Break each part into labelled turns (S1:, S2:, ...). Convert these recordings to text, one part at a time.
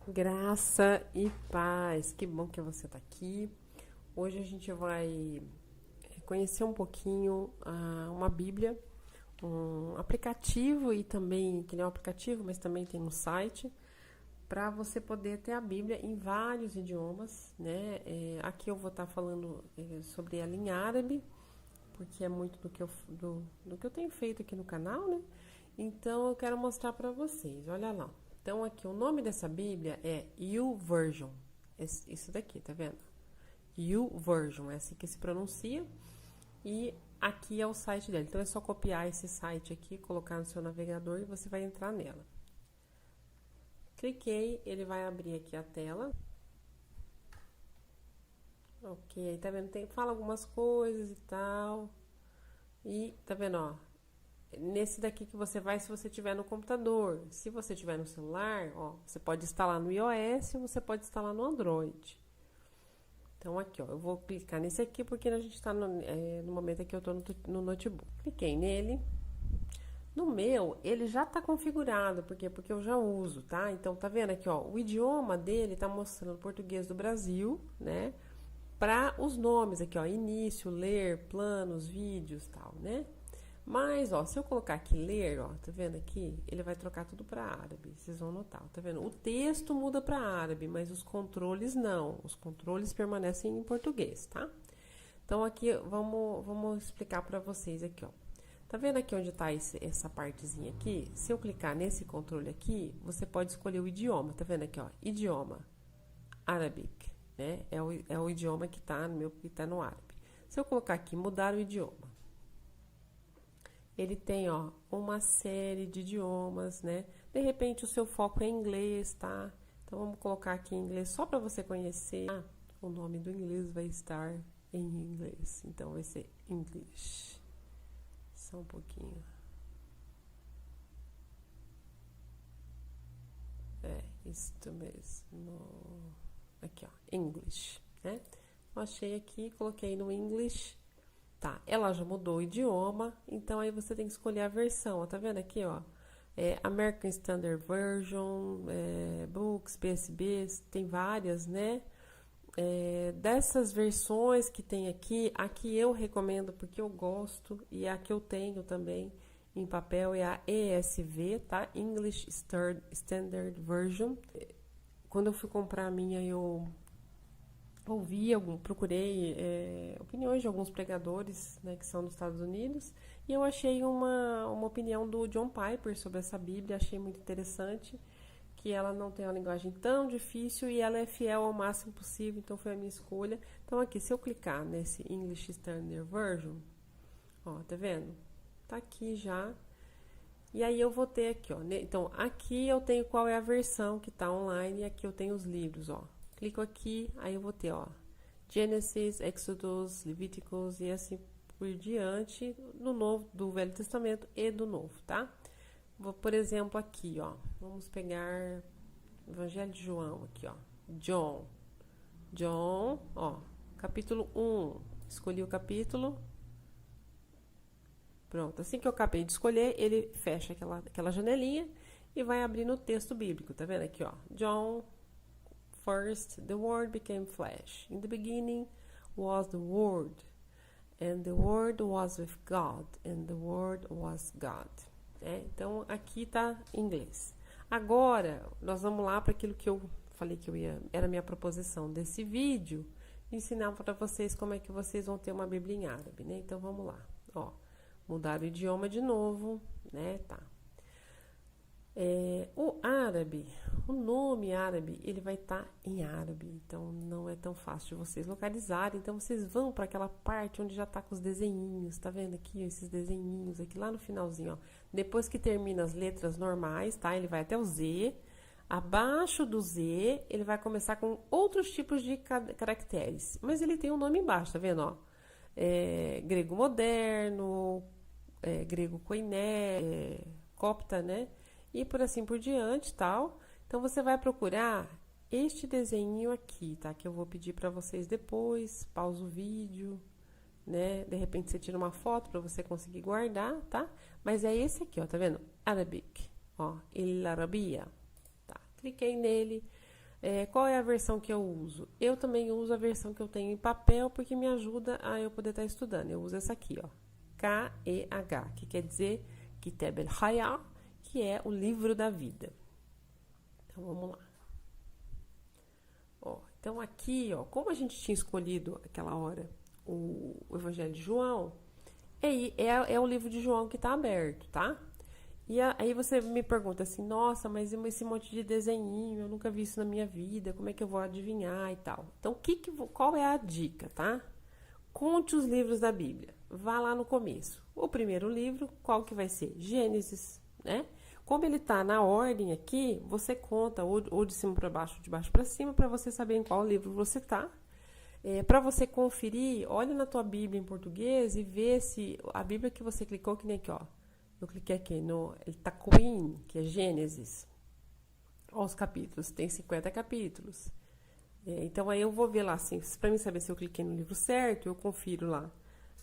S1: Graça e paz, que bom que você está aqui. Hoje a gente vai conhecer um pouquinho uma Bíblia, um aplicativo e também, que não é um aplicativo, mas também tem um site, para você poder ter a Bíblia em vários idiomas, né? Aqui eu vou estar falando sobre ela em árabe, porque é muito do que eu tenho feito aqui no canal, né? Então eu quero mostrar para vocês, olha lá. Então aqui o nome dessa Bíblia é YouVersion, isso daqui, tá vendo? YouVersion, é assim que se pronuncia. E aqui é o site dela. Então é só copiar esse site aqui, colocar no seu navegador e você vai entrar nela. Cliquei, ele vai abrir aqui a tela. Ok, aí tá vendo? Fala algumas coisas e tal. E tá vendo, ó? Nesse daqui que você vai se você tiver no computador. Se você tiver no celular, ó, você pode instalar no iOS ou você pode instalar no Android. Então aqui, ó, eu vou clicar nesse aqui porque a gente está no momento aqui eu estou no notebook. Cliquei nele. No meu, ele já está configurado, porque eu já uso, tá? Então tá vendo aqui, ó, o idioma dele tá mostrando português do Brasil, né? Para os nomes aqui, ó, início, ler, planos, vídeos, tal, né? Mas, ó, se eu colocar aqui ler, ó, tá vendo aqui? Ele vai trocar tudo para árabe, vocês vão notar, tá vendo? O texto muda para árabe, mas os controles não. Os controles permanecem em português, tá? Então, aqui, vamos explicar para vocês aqui, ó. Tá vendo aqui onde tá essa partezinha aqui? Se eu clicar nesse controle aqui, você pode escolher o idioma, tá vendo aqui, ó? Idioma, Arabic, né? É o idioma que tá no árabe. Se eu colocar aqui, mudar o idioma, ele tem, ó, uma série de idiomas, né? De repente o seu foco é inglês, tá? Então vamos colocar aqui em inglês só para você conhecer. O nome do inglês vai estar em inglês, então vai ser English. Só um pouquinho. Isso mesmo. Aqui, ó, English, né? Eu achei aqui, coloquei no English. Tá, ela já mudou o idioma, então aí você tem que escolher a versão, ó, tá vendo aqui, ó? American Standard Version, Books, PSB, tem várias, né? Dessas versões que tem aqui eu recomendo porque eu gosto, e a que eu tenho também em papel é a ESV, tá? English Standard Version. Quando eu fui comprar a minha, eu procurei opiniões de alguns pregadores, né, que são dos Estados Unidos, e eu achei uma opinião do John Piper sobre essa Bíblia, achei muito interessante, que ela não tem uma linguagem tão difícil e ela é fiel ao máximo possível, então foi a minha escolha. Então aqui, se eu clicar nesse English Standard Version, ó, tá vendo? Tá aqui já. E aí eu vou ter aqui, ó, então aqui eu tenho qual é a versão que tá online e aqui eu tenho os livros, ó. Clico aqui, aí eu vou ter, ó, Gênesis, Exodus, Levíticos e assim por diante, do Velho Testamento e do Novo, tá? Vou, por exemplo, aqui, ó, vamos pegar Evangelho de João aqui, ó, John, ó, capítulo 1, escolhi o capítulo, pronto, assim que eu acabei de escolher, ele fecha aquela janelinha e vai abrir no texto bíblico, tá vendo aqui, ó, John. First, the Word became flesh. In the beginning was the Word, and the Word was with God, and the Word was God. Então, aqui está em inglês. Agora, nós vamos lá para aquilo que eu falei que era a minha proposição desse vídeo, ensinar para vocês como é que vocês vão ter uma Bíblia em árabe, né? Então, vamos lá. Ó, mudar o idioma de novo, né? Tá. O árabe, o nome árabe, ele vai estar em árabe, então não é tão fácil de vocês localizarem. Então vocês vão para aquela parte onde já está com os desenhinhos, tá vendo aqui, esses desenhinhos aqui lá no finalzinho, ó. Depois que termina as letras normais, tá? Ele vai até o Z. Abaixo do Z, ele vai começar com outros tipos de caracteres, mas ele tem um nome embaixo, tá vendo, ó? Grego moderno, grego koiné, copta, né? E por assim por diante, tal. Então, você vai procurar este desenho aqui, tá? Que eu vou pedir para vocês depois, pausa o vídeo, né? De repente, você tira uma foto para você conseguir guardar, tá? Mas é esse aqui, ó, tá vendo? Arabic, ó, El Arabia, tá? Cliquei nele. Qual é a versão que eu uso? Eu também uso a versão que eu tenho em papel, porque me ajuda a eu poder estar estudando. Eu uso essa aqui, ó, KEH, que quer dizer Kitab el-Hayah, que é o livro da vida. Então, vamos lá. Ó, então, aqui, ó, como a gente tinha escolhido aquela hora o Evangelho de João, é o livro de João que está aberto, tá? E aí você me pergunta assim, nossa, mas esse monte de desenhinho, eu nunca vi isso na minha vida, como é que eu vou adivinhar e tal? Então, qual é a dica, tá? Conte os livros da Bíblia. Vá lá no começo. O primeiro livro, qual que vai ser? Gênesis, né? Como ele tá na ordem aqui, você conta ou de cima para baixo, de baixo para cima, para você saber em qual livro você tá. Para você conferir, olha na tua Bíblia em português e vê se a Bíblia que você clicou, que nem aqui, ó. Eu cliquei aqui no Taquim, que é Gênesis. Olha os capítulos, tem 50 capítulos. Então, aí eu vou ver lá, assim, para mim saber se eu cliquei no livro certo, eu confiro lá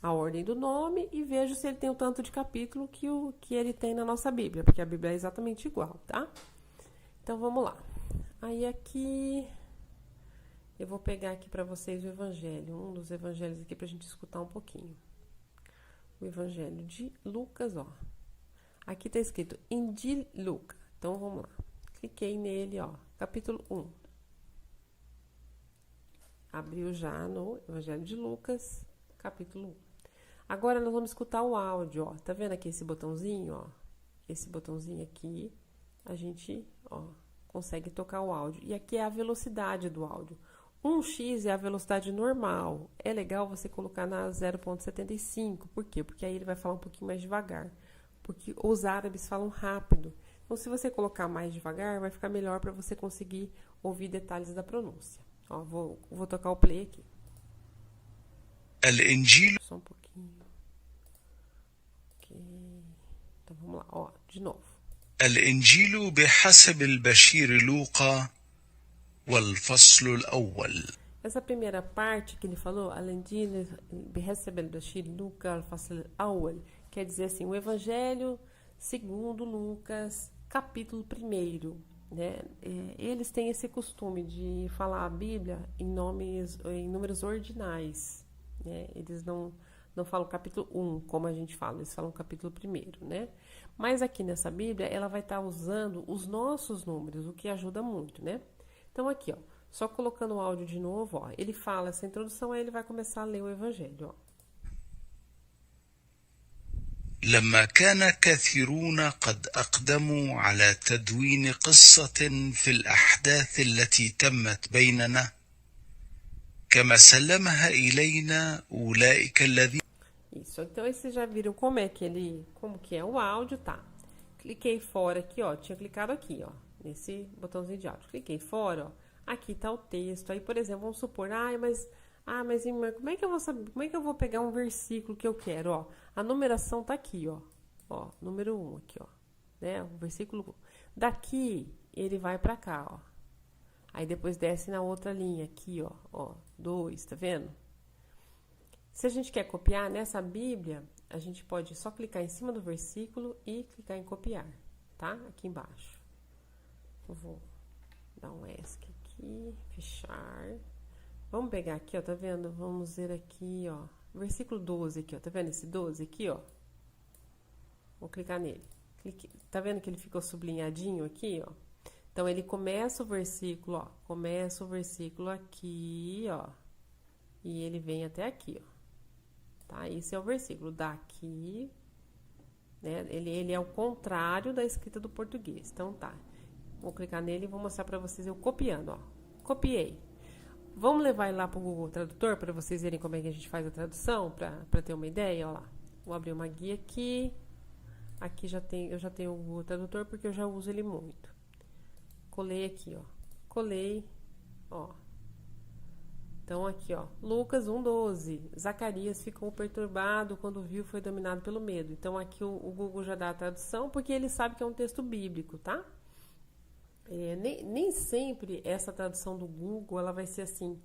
S1: a ordem do nome e vejo se ele tem o tanto de capítulo que ele tem na nossa Bíblia, porque a Bíblia é exatamente igual, tá? Então, vamos lá. Aí, aqui, eu vou pegar aqui para vocês o Evangelho, um dos Evangelhos aqui pra gente escutar um pouquinho. O Evangelho de Lucas, ó. Aqui tá escrito Injil Lucas. Então, vamos lá. Cliquei nele, ó, capítulo 1. Abriu já no Evangelho de Lucas, capítulo 1. Agora nós vamos escutar o áudio, ó. Tá vendo aqui esse botãozinho, ó? Esse botãozinho aqui, a gente, ó, consegue tocar o áudio. E aqui é a velocidade do áudio. 1x é a velocidade normal. É legal você colocar na 0,75. Por quê? Porque aí ele vai falar um pouquinho mais devagar. Porque os árabes falam rápido. Então, se você colocar mais devagar, vai ficar melhor para você conseguir ouvir detalhes da pronúncia. Ó, vou tocar o play aqui. Só um pouquinho. Ok. Então, vamos lá. Ó, de novo.
S2: الإنجيل بحسب البشير لوقا والفصل الأول.
S1: Essa primeira parte que ele falou, الإنجيل بحسب البشير لوقا الفصل الأول, quer dizer assim, o Evangelho segundo Lucas, capítulo 1, né? Eles têm esse costume de falar a Bíblia em números ordinais, né? Eles não falam capítulo 1, como a gente fala, eles falam capítulo 1, né? Mas aqui nessa Bíblia, ela vai estar usando os nossos números, o que ajuda muito, né? Então aqui, ó, só colocando o áudio de novo, ó, ele fala essa introdução, aí ele vai começar a ler o Evangelho, ó.
S2: لما كان كثيرون قد أقدموا على تدوين قصة في الأحداث التي تمت بيننا كما سلمها إلينا أولئك الذين.
S1: Isso, então aí vocês já viram como que é o áudio, tá? Cliquei fora aqui, ó, tinha clicado aqui, ó, nesse botãozinho de áudio. Cliquei fora, ó, aqui tá o texto. Aí, por exemplo, vamos supor, mas irmã, como é que eu vou saber, como é que eu vou pegar um versículo que eu quero, ó? A numeração tá aqui, ó, número 1 aqui, ó, né? O versículo 1. Daqui ele vai pra cá, ó. Aí depois desce na outra linha aqui, ó, 2, tá vendo? Se a gente quer copiar nessa Bíblia, a gente pode só clicar em cima do versículo e clicar em copiar, tá? Aqui embaixo. Eu vou dar um ESC aqui, fechar. Vamos pegar aqui, ó, tá vendo? Vamos ver aqui, ó, versículo 12 aqui, ó, tá vendo esse 12 aqui, ó? Vou clicar nele. Tá vendo que ele ficou sublinhadinho aqui, ó? Então, ele começa o versículo, ó, começa o versículo aqui, ó, e ele vem até aqui, ó. Tá? Esse é o versículo daqui, né? Ele é o contrário da escrita do português. Então, tá. Vou clicar nele e vou mostrar pra vocês eu copiando, ó. Copiei. Vamos levar ele lá pro Google Tradutor para vocês verem como é que a gente faz a tradução, para ter uma ideia, ó lá. Vou abrir uma guia aqui. Aqui eu já tenho o Google Tradutor porque eu já uso ele muito. Colei aqui, ó. Colei, ó. Então, aqui, ó, Lucas 1:12. Zacarias ficou perturbado quando viu foi dominado pelo medo. Então, aqui o Google já dá a tradução, porque ele sabe que é um texto bíblico, tá? Nem sempre essa tradução do Google, ela vai ser assim,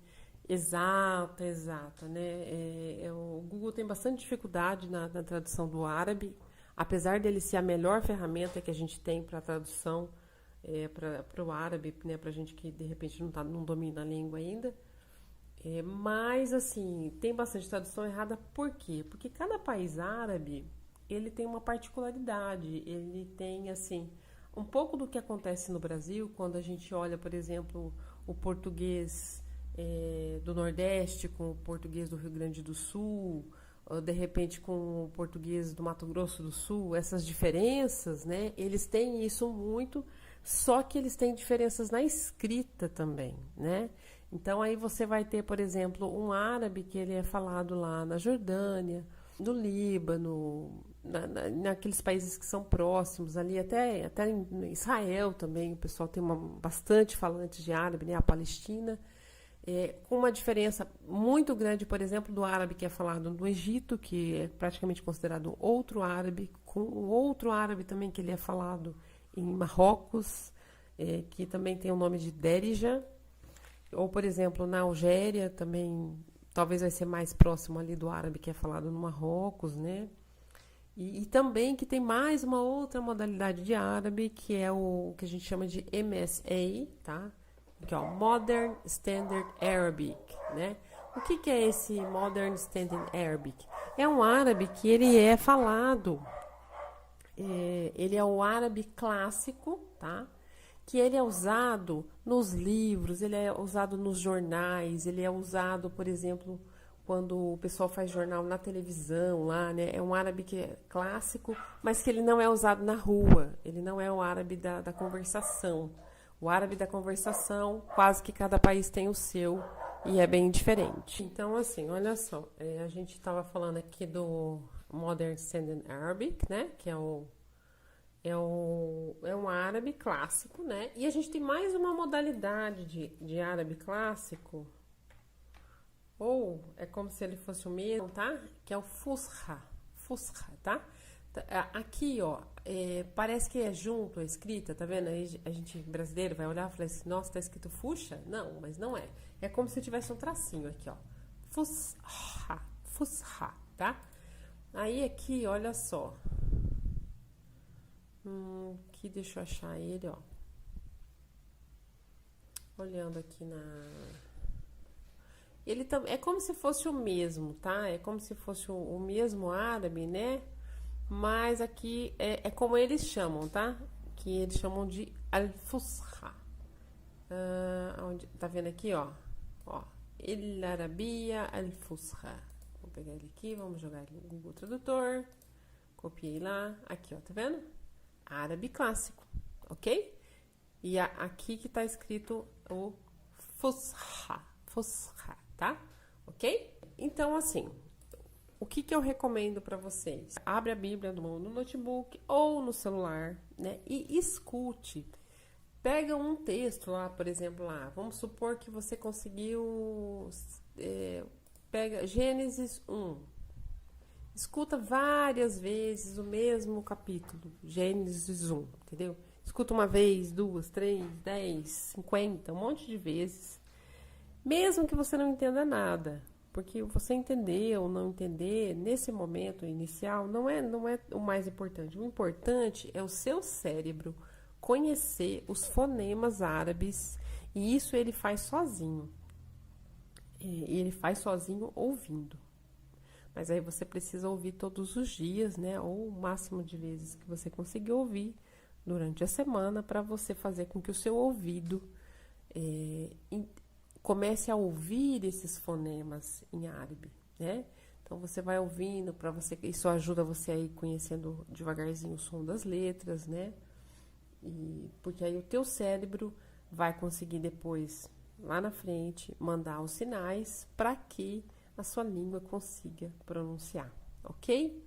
S1: exata, né? O Google tem bastante dificuldade na tradução do árabe, apesar dele ser a melhor ferramenta que a gente tem para tradução para o árabe, né, para gente que de repente não domina a língua ainda. Mas assim, tem bastante tradução errada, por quê? Porque cada país árabe, ele tem uma particularidade, ele tem assim, um pouco do que acontece no Brasil, quando a gente olha, por exemplo, o português do Nordeste com o português do Rio Grande do Sul, ou de repente com o português do Mato Grosso do Sul, essas diferenças, né? Eles têm isso muito, só que eles têm diferenças na escrita também, né? Então aí você vai ter, por exemplo, um árabe que ele é falado lá na Jordânia, no Líbano, naqueles países que são próximos, ali até em Israel também, o pessoal tem bastante falantes de árabe, né? A Palestina, com uma diferença muito grande, por exemplo, do árabe que é falado no Egito, que é praticamente considerado outro árabe, com um outro árabe também que ele é falado em Marrocos, que também tem o nome de Dérija. Ou, por exemplo, na Algéria também, talvez vai ser mais próximo ali do árabe que é falado no Marrocos, né? E também que tem mais uma outra modalidade de árabe, que é o que a gente chama de MSA, tá? Que é o Modern Standard Arabic, né? O que é esse Modern Standard Arabic? É um árabe que ele é falado, ele é o árabe clássico, tá? Que ele é usado nos livros, ele é usado nos jornais, ele é usado, por exemplo, quando o pessoal faz jornal na televisão lá, né? É um árabe que é clássico, mas que ele não é usado na rua, ele não é o árabe da conversação. O árabe da conversação, quase que cada país tem o seu, e é bem diferente. Então, assim, olha só, a gente estava falando aqui do Modern Standard Arabic, né? Que é um árabe clássico, né? E a gente tem mais uma modalidade de árabe clássico, ou é como se ele fosse o mesmo, tá? Que é o Fusha, tá? Aqui, ó, parece que é junto a escrita, tá vendo? Aí a gente brasileiro vai olhar e falar assim, nossa, tá escrito Fusha? Não, mas não é. É como se tivesse um tracinho aqui, ó. Fusha, tá? Aí aqui, olha só. Aqui, deixa eu achar ele, ó. Olhando aqui ele também é como se fosse o mesmo, tá? É como se fosse o mesmo árabe, né? Mas aqui é como eles chamam, tá? Que eles chamam de al-Fusha. Tá vendo aqui, ó? El-Arabia al-Fusha. Vou pegar ele aqui, vamos jogar ele no Google Tradutor. Copiei lá. Aqui, ó, tá vendo? Árabe clássico, ok? E aqui que tá escrito o Fusha, tá? Ok? Então, assim, o que eu recomendo para vocês? Abre a Bíblia no notebook ou no celular, né? E escute. Pega um texto lá, por exemplo, lá. Vamos supor que você conseguiu... pega Gênesis 1. Escuta várias vezes o mesmo capítulo, Gênesis 1, entendeu? Escuta uma vez, 2, 3, 10, 50, um monte de vezes. Mesmo que você não entenda nada, porque você entender ou não entender, nesse momento inicial, não é o mais importante. O importante é o seu cérebro conhecer os fonemas árabes, e isso ele faz sozinho. E ele faz sozinho ouvindo. Mas aí você precisa ouvir todos os dias, né? Ou o máximo de vezes que você conseguir ouvir durante a semana, para você fazer com que o seu ouvido comece a ouvir esses fonemas em árabe, né? Então você vai ouvindo, isso ajuda você a ir conhecendo devagarzinho o som das letras, né? Porque aí o teu cérebro vai conseguir depois, lá na frente, mandar os sinais para que a sua língua consiga pronunciar, ok?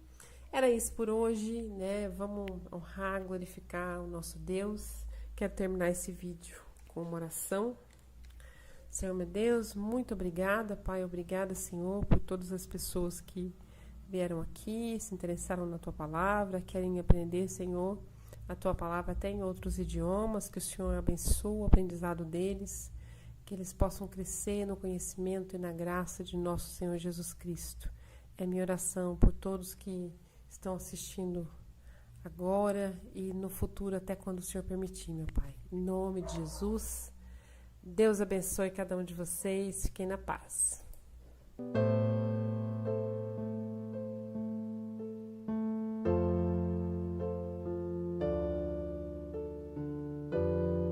S1: Era isso por hoje, né? Vamos honrar, glorificar o nosso Deus. Quero terminar esse vídeo com uma oração. Senhor meu Deus, muito obrigada, Pai, obrigada, Senhor, por todas as pessoas que vieram aqui, se interessaram na Tua Palavra, querem aprender, Senhor, a Tua Palavra até em outros idiomas, que o Senhor abençoe o aprendizado deles, que eles possam crescer no conhecimento e na graça de nosso Senhor Jesus Cristo. É minha oração por todos que estão assistindo agora e no futuro, até quando o Senhor permitir, meu Pai. Em nome de Jesus. Deus abençoe cada um de vocês. Fiquem na paz.